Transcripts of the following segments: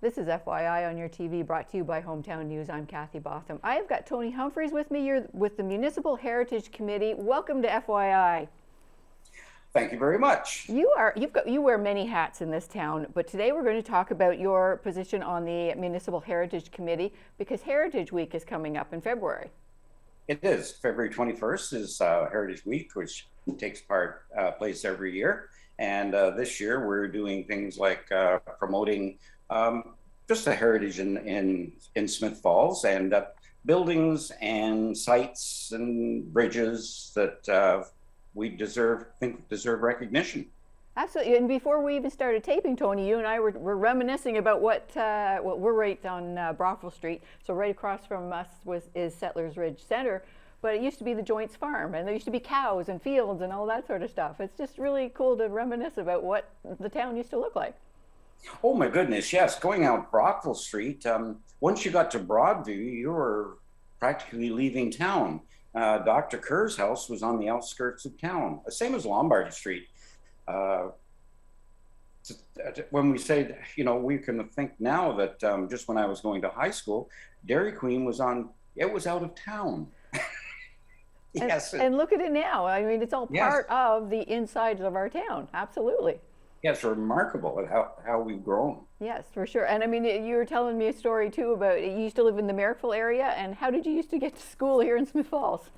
This is FYI on your TV, brought to you by Hometown News. I'm Kathy Botham. I have got Tony Humphries with me. You're with the Municipal Heritage Committee. Welcome to FYI. Thank you very much. You wear many hats in this town, but today we're going to talk about your position on the Municipal Heritage Committee because Heritage Week is coming up in February. It is. February 21st is Heritage Week, which takes place every year. And this year we're doing things like promoting just the heritage in Smith Falls and buildings and sites and bridges that we think deserve recognition. Absolutely. And before we even started taping, Tony, you and I were reminiscing about what we're right on Brothel Street. So right across from us is Settlers Ridge Center. But it used to be the Joints Farm, and there used to be cows and fields and all that sort of stuff. It's just really cool to reminisce about what the town used to look like. Oh my goodness, yes. Going out Brockville Street, once you got to Broadview, you were practically leaving town. Dr. Kerr's house was on the outskirts of town, same as Lombardy Street. When we say, we can think now that just when I was going to high school, Dairy Queen was out of town. Yes. And look at it now. I mean, it's all part of the insides of our town. Absolutely. Yes, remarkable at how we've grown. Yes, for sure. And I mean, you were telling me a story too about you used to live in the Merrickville area, and how did you used to get to school here in Smith Falls?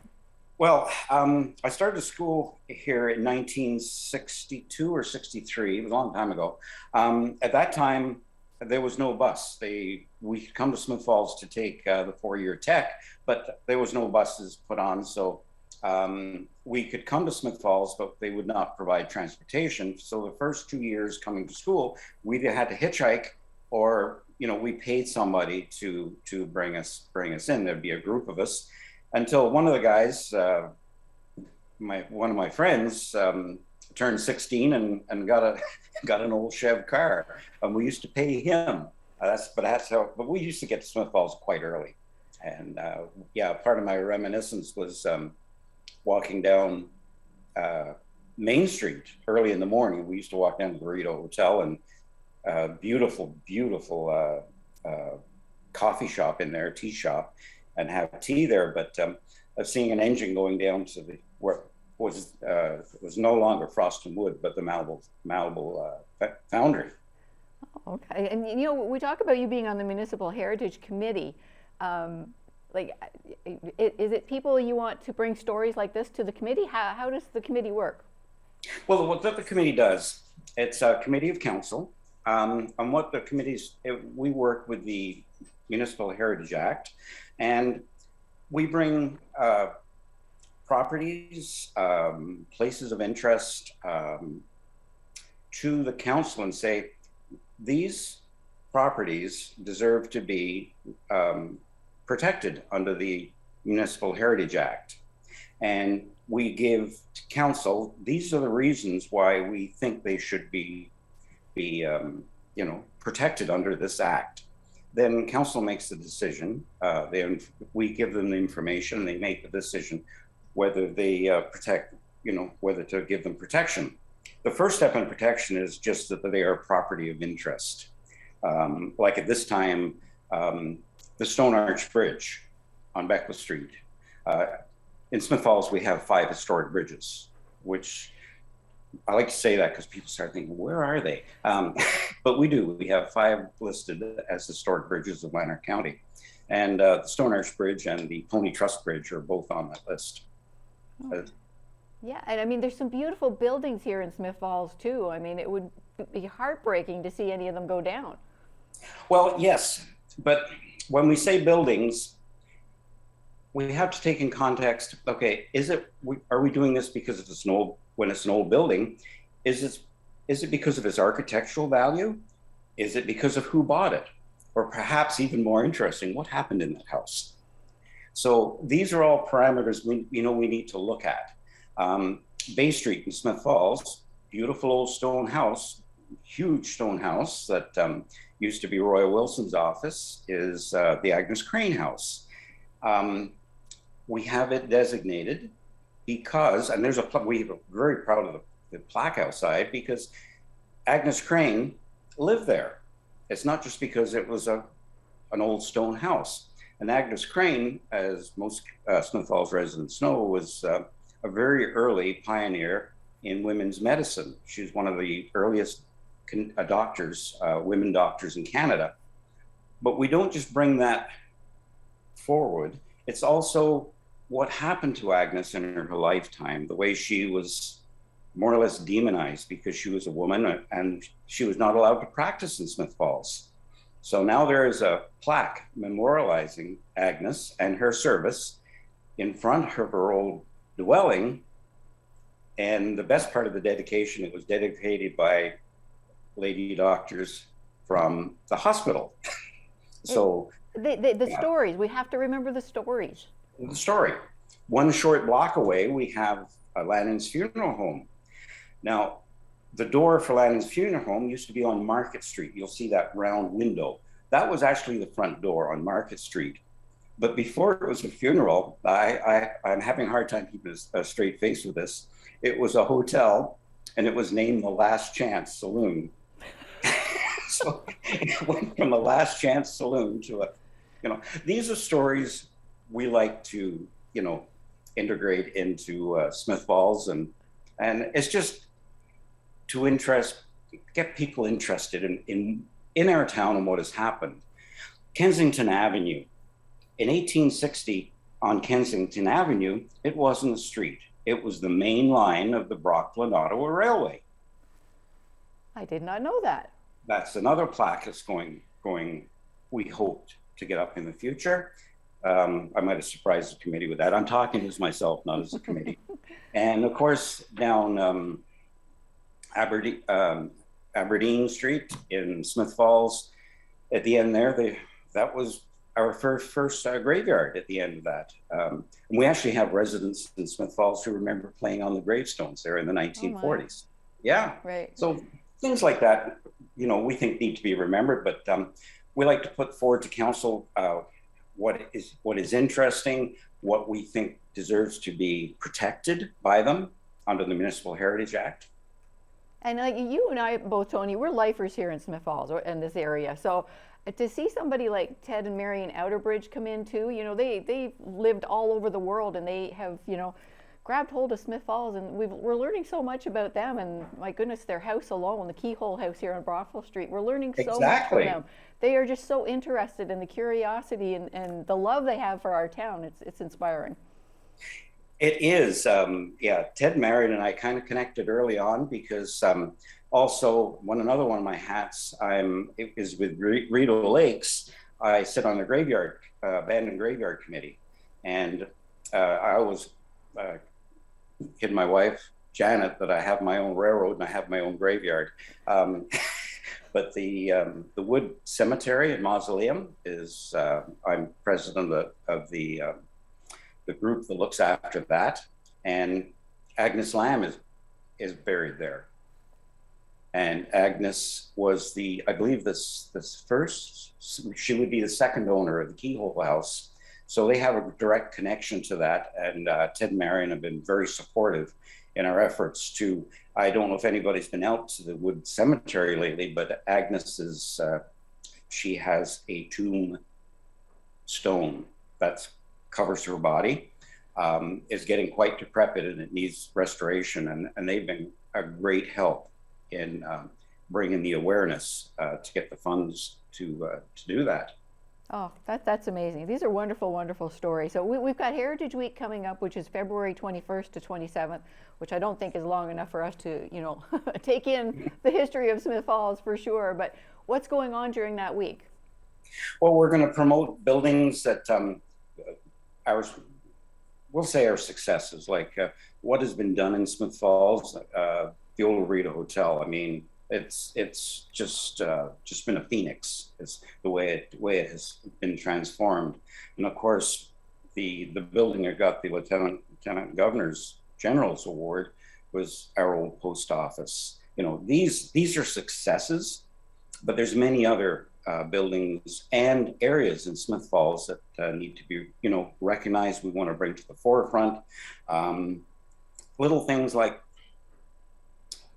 Well, I started school here in 1962 or 63. It was a long time ago. At that time, there was no bus. We could come to Smith Falls to take the 4-year tech, but there was no buses put on. So we could come to Smith Falls, but they would not provide transportation. So the first 2 years coming to school, we either had to hitchhike or, we paid somebody to bring us in. There'd be a group of us until one of the guys, one of my friends, turned 16 and got an old Chev car, and we used to pay him. But we used to get to Smith Falls quite early, and part of my reminiscence was walking down Main Street early in the morning. We used to walk down to the Burrito Hotel, and beautiful coffee shop in there, tea shop, and have tea there. But seeing an engine going down to where was no longer Frost and Wood, but the Malibu Foundry. Okay, and we talk about you being on the Municipal Heritage Committee. Is it people you want to bring stories like this to the committee? How does the committee work? Well, what the committee does, it's a committee of council. And what the committees, we work with the Municipal Heritage Act, and we bring properties, places of interest to the council and say, these properties deserve to be protected under the Municipal Heritage Act. And we give to council, these are the reasons why we think they should be protected under this act. Then council makes the decision. We give them the information, and they make the decision whether they whether to give them protection. The first step in protection is just that they are property of interest. Like at this time, the Stone Arch Bridge on Brothel Street. In Smith Falls, we have 5 historic bridges, which I like to say that because people start thinking, where are they? But we do. We have 5 listed as historic bridges of Lanark County. And the Stone Arch Bridge and the Pony Trust Bridge are both on that list. Yeah, and I mean, there's some beautiful buildings here in Smith Falls too. I mean, it would be heartbreaking to see any of them go down. Well, yes, but when we say buildings, we have to take in context, okay, are we doing this because when it's an old building, is it because of its architectural value? Is it because of who bought it? Or perhaps even more interesting, what happened in that house? So these are all parameters we need to look at. Bay Street in Smith Falls, beautiful old stone house, huge stone house that used to be Roy Wilson's office, is the Agnes Crane house. We have it designated because, and we're very proud of the plaque outside, because Agnes Crane lived there. it's not just because it was an old stone house. And Agnes Crane, as most Smith Falls residents know, was a very early pioneer in women's medicine. She was one of the earliest doctors, women doctors in Canada. But we don't just bring that forward. It's also what happened to Agnes in her lifetime, the way she was more or less demonized because she was a woman and she was not allowed to practice in Smith Falls. So now there is a plaque memorializing Agnes and her service in front of her old dwelling. And the best part of the dedication, it was dedicated by lady doctors from the hospital. So the stories, we have to remember the stories. The story. One short block away, we have Lanning's Funeral Home. Now, the door for Lanning's Funeral Home used to be on Market Street. You'll see that round window. That was actually the front door on Market Street. But before it was a funeral, I'm having a hard time keeping a straight face with this. It was a hotel, and it was named the Last Chance Saloon. So it went from a Last Chance Saloon to a, these are stories we like to, integrate into Smith Falls, and it's just to get people interested in our town and what has happened. Kensington Avenue. In 1860, on Kensington Avenue, it wasn't a street. It was the main line of the Brockville and Ottawa Railway. I did not know that. That's another plaque that's going, we hoped to get up in the future. I might have surprised the committee with that. I'm talking as myself, not as a committee. And of course, down Aberdeen Street in Smith Falls, at the end there, that was our first graveyard at the end of that. And we actually have residents in Smith Falls who remember playing on the gravestones there in the 1940s. Oh, yeah. Right. So things like that, we think need to be remembered, but we like to put forward to council what is interesting, what we think deserves to be protected by them under the Municipal Heritage Act. And like you and I both, Tony, we're lifers here in Smith Falls or in this area. So to see somebody like Ted and Marion Outerbridge come in too, they lived all over the world, and they have, grabbed hold of Smith Falls, and we're learning so much about them. And my goodness, their house alone, the Keyhole House here on Brothel Street, we're learning so much from them. They are just so interested in the curiosity and the love they have for our town. It's inspiring. It is. Ted and Marion and I kind of connected early on because also another one of my hats is with Rideau Lakes. I sit on the abandoned graveyard committee, and I always kid my wife Janet that I have my own railroad and I have my own graveyard. But the Wood Cemetery and Mausoleum is I'm president of the group that looks after that, and Agnes Lamb is buried there. And Agnes was I believe this first, she would be the second owner of the Keyhole House. So they have a direct connection to that. And Ted and Marion have been very supportive in our efforts to, I don't know if anybody's been out to the Wood Cemetery lately, but Agnes she has a tombstone that covers her body. Is getting quite decrepit and it needs restoration. And they've been a great help in bringing the awareness to get the funds to do that. Oh, that's amazing. These are wonderful, wonderful stories. So we've got Heritage Week coming up, which is February 21st to 27th, which I don't think is long enough for us to, take in the history of Smith Falls for sure. But what's going on during that week? Well, we're going to promote buildings that we'll say our successes, like what has been done in Smith Falls, the old Rita Hotel. I mean, it's just been a phoenix. It's the way it has been transformed. And of course, the building that got the Lieutenant Governor's General's Award was our old post office. These are successes, but there's many other buildings and areas in Smith Falls that need to be, recognized. We want to bring to the forefront. Little things like,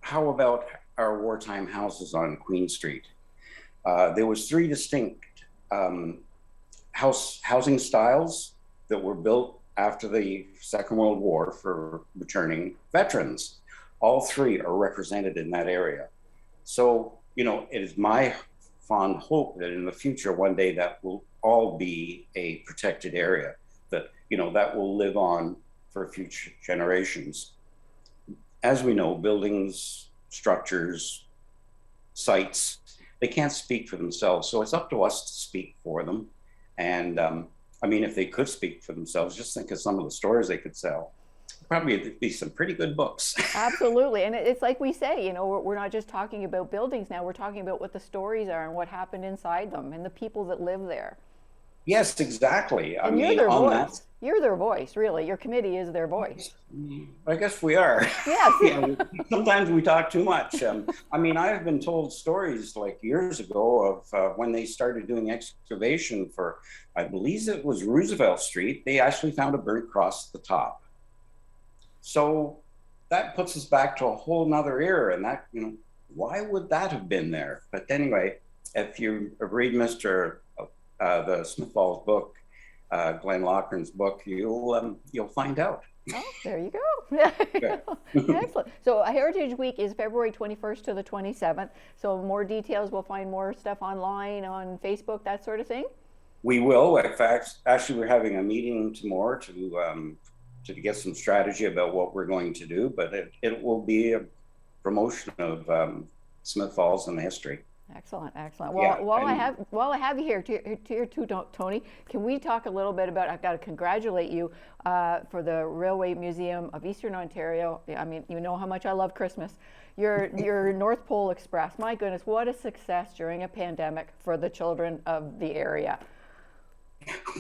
how about our wartime houses on Queen Street? there was three distinct housing styles that were built after the Second World War for returning veterans. All three are represented in that area. So, you know, it is my fond hope that in the future, one day that will all be a protected area, that, you know, that will live on for future generations. As we know, buildings, structures, sites, they can't speak for themselves. So it's up to us to speak for them. And I mean, if they could speak for themselves, just think of some of the stories they could sell. Probably be some pretty good books. Absolutely. And it's like we say, you know, we're not just talking about buildings now, we're talking about what the stories are and what happened inside them and the people that live there. Yes, exactly. And you're their voice. You're their voice, really. Your committee is their voice. I guess we are. Yes. You know, sometimes we talk too much. I mean, I've been told stories like years ago of when they started doing excavation for, I believe it was Roosevelt Street, they actually found a burnt cross at the top. So that puts us back to a whole nother era, and that, you know, why would that have been there? But anyway, if you read the Smith Falls book, Glenn Loughran's book, you'll find out. Oh, there you go. Excellent. So Heritage Week is February 21st to the 27th. So more details, we'll find more stuff online, on Facebook, that sort of thing? We will. In fact, actually, we're having a meeting tomorrow to get some strategy about what we're going to do, but it will be a promotion of Smith Falls and the history. Excellent, excellent. Well, yeah, while I have you here, tier two, Tony, can we talk a little bit about? I've got to congratulate you for the Railway Museum of Eastern Ontario. I mean, you know how much I love Christmas. Your North Pole Express. My goodness, what a success during a pandemic for the children of the area.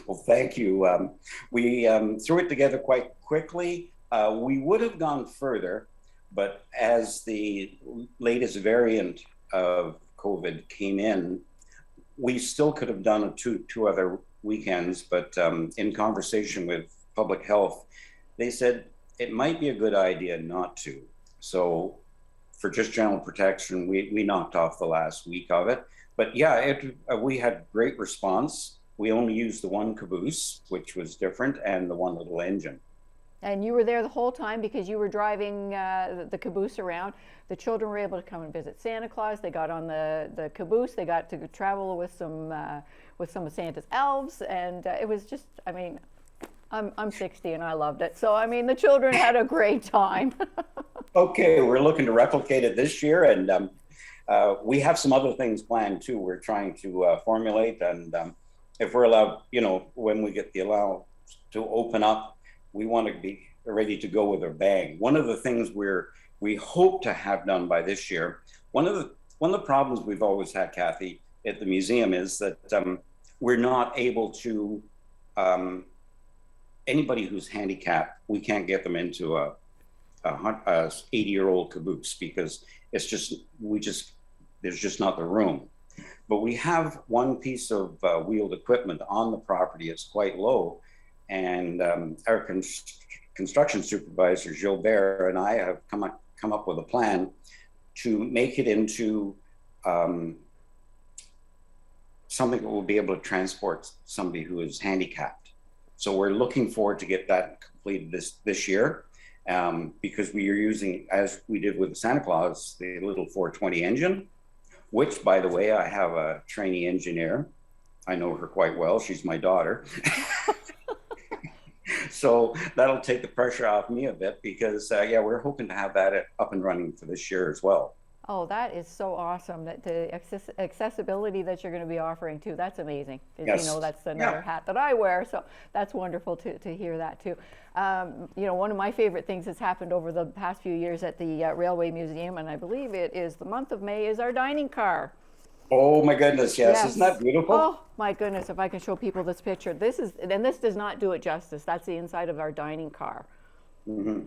Well, thank you. We threw it together quite quickly. We would have gone further, but as the latest variant of COVID came in, we still could have done two other weekends, but in conversation with public health, they said it might be a good idea not to. So for just general protection, we knocked off the last week of it. But yeah, we had great response. We only used the one caboose, which was different, and the one little engine. And you were there the whole time because you were driving the caboose around. The children were able to come and visit Santa Claus. They got on the caboose. They got to travel with some of Santa's elves, and it was just, I mean, I'm 60 and I loved it. So I mean, the children had a great time. Okay, we're looking to replicate it this year, and we have some other things planned too. We're trying to formulate, and if we're allowed, you know, when we get the allowance to open up, we want to be ready to go with a bang. One of the things we hope to have done by this year, one of the problems we've always had, Kathy, at the museum is that we're not able to, anybody who's handicapped, we can't get them into a 80-year-old caboose because there's just not the room. But we have one piece of wheeled equipment on the property. It's quite low. And our construction supervisor, Gilbert, and I have come up with a plan to make it into something that will be able to transport somebody who is handicapped. So we're looking forward to get that completed this year because we are using, as we did with the Santa Claus, the little 420 engine, which, by the way, I have a trainee engineer. I know her quite well. She's my daughter. So that'll take the pressure off me a bit because, yeah, we're hoping to have that up and running for this year as well. Oh, that is so awesome. That the accessibility that you're going to be offering too, that's amazing. Yes. You know, that's another hat that I wear. So that's wonderful to hear that too. You know, one of my favorite things that's happened over the past few years at the Railway Museum, and I believe it is the month of May, is our dining car. Oh my goodness, yes. Isn't that beautiful? Oh my goodness, if I can show people this picture. This does not do it justice. That's the inside of our dining car. Mm-hmm.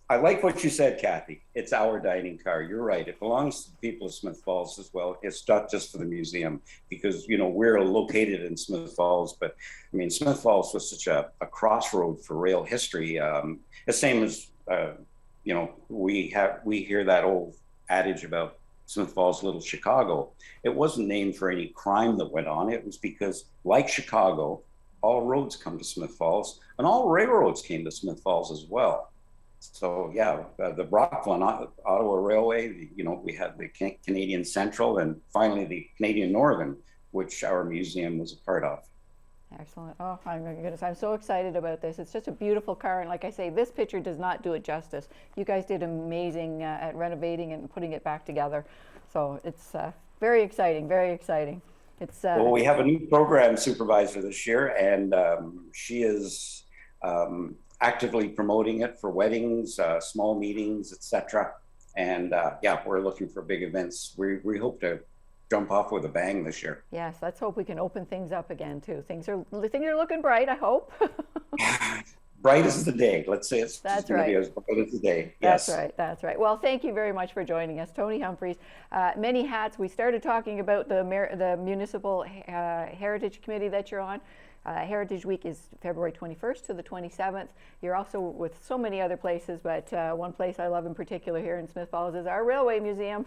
I like what you said, Kathy. It's our dining car. You're right. It belongs to the people of Smith Falls as well. It's not just for the museum because, you know, we're located in Smith Falls, but I mean, Smith Falls was such a crossroad for rail history. The same as, you know, we hear that old adage about Smith Falls, Little Chicago. It wasn't named for any crime that went on. It was because, like Chicago, all roads come to Smith Falls, and all railroads came to Smith Falls as well. So yeah, the Brockville and Ottawa Railway, we had the Canadian Central, and finally the Canadian Northern, which our museum was a part of. Excellent. Oh my goodness, I'm so excited about this. It's just a beautiful car, and like I say, this picture does not do it justice. You guys did amazing at renovating and putting it back together. So it's very exciting, very exciting. It's well, we have a new program supervisor this year, and she is actively promoting it for weddings, small meetings, etc. And yeah, we're looking for big events. We hope to jump off with a bang this year. Yes, let's hope we can open things up again too. Things are looking bright, I hope. Bright as the day. Let's say it's That's going to be right. as bright as the day. That's Yes. right. That's right. Well, thank you very much for joining us, Tony Humphries. Many hats. We started talking about the Municipal Heritage Committee that you're on. Heritage Week is February 21st to the 27th. You're also with so many other places, but one place I love in particular here in Smith Falls is our Railway Museum.